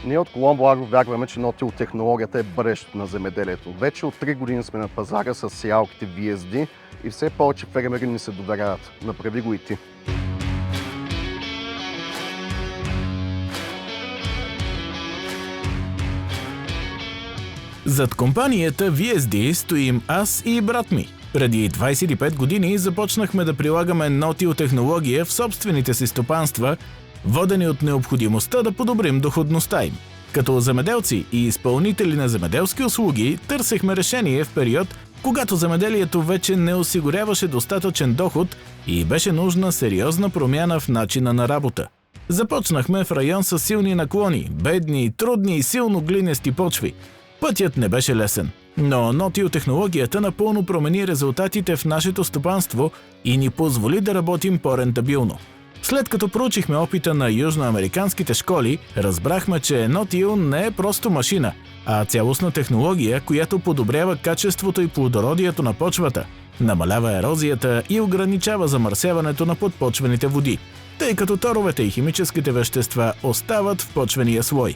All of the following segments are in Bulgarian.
Ние от Colombo Agro вярваме, че нотиотехнологията е бъдещето на земеделието. Вече от 3 години сме на пазара с сеялките VSD и все повече фермери ни се доверяват. Направи го и ти. Зад компанията VSD стоим аз и брат ми. Преди 25 години започнахме да прилагаме нотиотехнология в собствените си стопанства, водени от необходимостта да подобрим доходността им. Като земеделци и изпълнители на земеделски услуги търсехме решение в период, когато земеделието вече не осигуряваше достатъчен доход и беше нужна сериозна промяна в начина на работа. Започнахме в район с силни наклони, бедни, трудни и силно глинести почви. Пътят не беше лесен, но нотиотехнологията напълно промени резултатите в нашето стопанство и ни позволи да работим по-рентабилно. След като проучихме опита на южноамериканските школи, разбрахме, че нотио не е просто машина, а цялостна технология, която подобрява качеството и плодородието на почвата, намалява ерозията и ограничава замърсяването на подпочвените води, тъй като торовете и химическите вещества остават в почвения слой.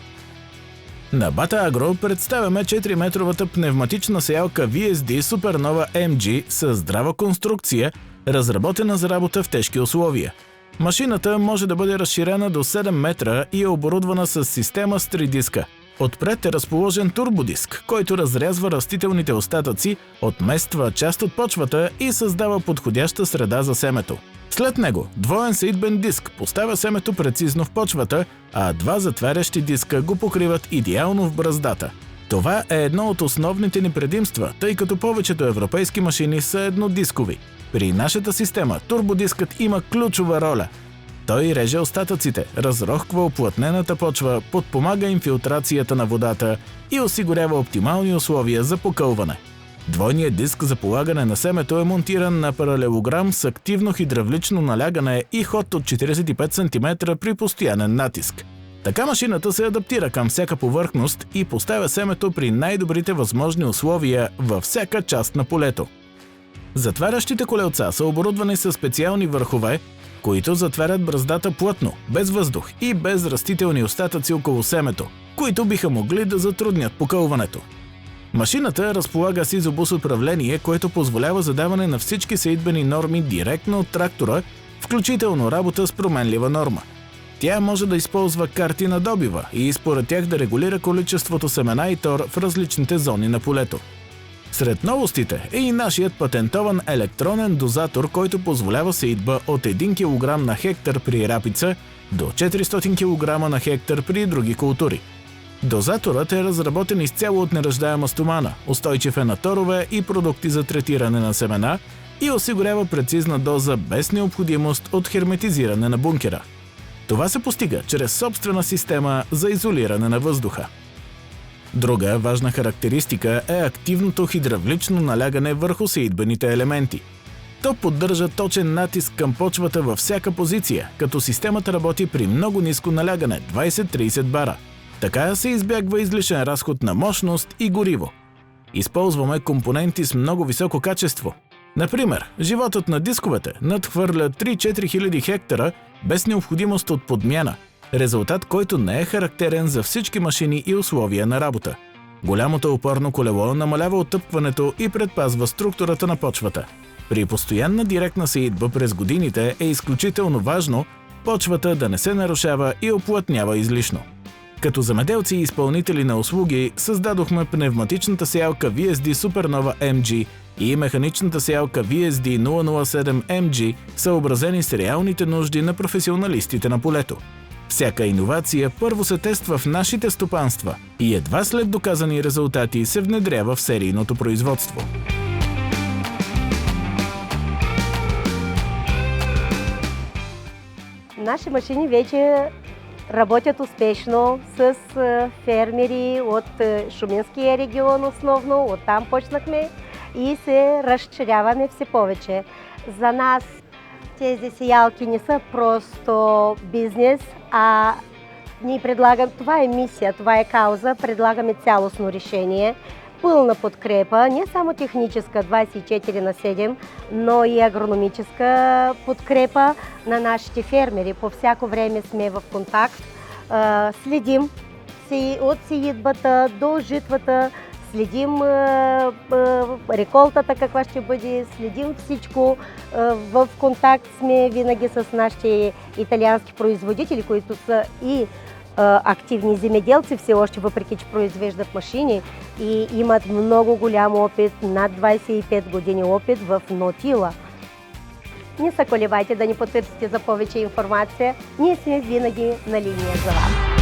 На Bata Agro представяме 4-метровата пневматична сеялка VSD Supernova MG с здрава конструкция, разработена за работа в тежки условия. Машината може да бъде разширена до 7 метра и е оборудвана с система с 3 диска. Отпред е разположен турбодиск, който разрязва растителните остатъци, отмества част от почвата и създава подходяща среда за семето. След него двоен сеитбен диск поставя семето прецизно в почвата, а 2 затварящи диска го покриват идеално в браздата. Това е едно от основните ни предимства, тъй като повечето европейски машини са еднодискови. При нашата система турбодискът има ключова роля. Той реже остатъците, разрохква уплътнената почва, подпомага инфилтрацията на водата и осигурява оптимални условия за покълване. Двойният диск за полагане на семето е монтиран на паралелограм с активно хидравлично налягане и ход от 45 см при постоянен натиск. Така машината се адаптира към всяка повърхност и поставя семето при най-добрите възможни условия във всяка част на полето. Затварящите колелца са оборудвани с специални върхове, които затварят браздата плътно, без въздух и без растителни остатъци около семето, които биха могли да затруднят покълването. Машината разполага с изобус управление, което позволява задаване на всички сеитбени норми директно от трактора, включително работа с променлива норма. Тя може да използва карти на добива и според тях да регулира количеството семена и тор в различните зони на полето. Сред новостите е и нашият патентован електронен дозатор, който позволява сеитба от 1 кг на хектар при рапица до 400 кг на хектар при други култури. Дозаторът е разработен изцяло от нераждаема стомана, устойчив е на торове и продукти за третиране на семена и осигурява прецизна доза без необходимост от херметизиране на бункера. Това се постига чрез собствена система за изолиране на въздуха. Друга важна характеристика е активното хидравлично налягане върху сеитбените елементи. То поддържа точен натиск към почвата във всяка позиция, като системата работи при много ниско налягане – 20-30 бара. Така се избягва излишен разход на мощност и гориво. Използваме компоненти с много високо качество. Например, животът на дисковете надхвърля 3-4 хиляди хектара без необходимост от подмяна, резултат, който не е характерен за всички машини и условия на работа. Голямото опорно колело намалява отъпването и предпазва структурата на почвата. При постоянна директна сеитба през годините е изключително важно почвата да не се нарушава и оплътнява излишно. Като земеделци и изпълнители на услуги създадохме пневматичната сеялка VSD Supernova MG и механичната сеялка VSD 007 MG, съобразени с реалните нужди на професионалистите на полето. Всяка иновация първо се тества в нашите стопанства и едва след доказани резултати се внедрява в серийното производство. Наши машини вече работят успешно с фермери от Шуменския регион основно, оттам почнахме и се разширяваме все повече. За нас тези сеялки не са просто бизнес, а ние предлагаме, това е мисия, това е кауза, предлагаме цялостно решение, пълна подкрепа, не само техническа 24/7, но и агрономическа подкрепа на нашите фермери. По всяко време сме в контакт, следим от сеитбата до житвата, следим реколтата каква ще бъде, следим всичко. В контакт сме винаги с нашите италиански производители, които са и активни земеделци все още, въпреки че произвеждат машини и имат много голям опит, над 25 години опит в нотила. Не се колебайте да ни потърсите за повече информация. Ние сме винаги на линия за вас.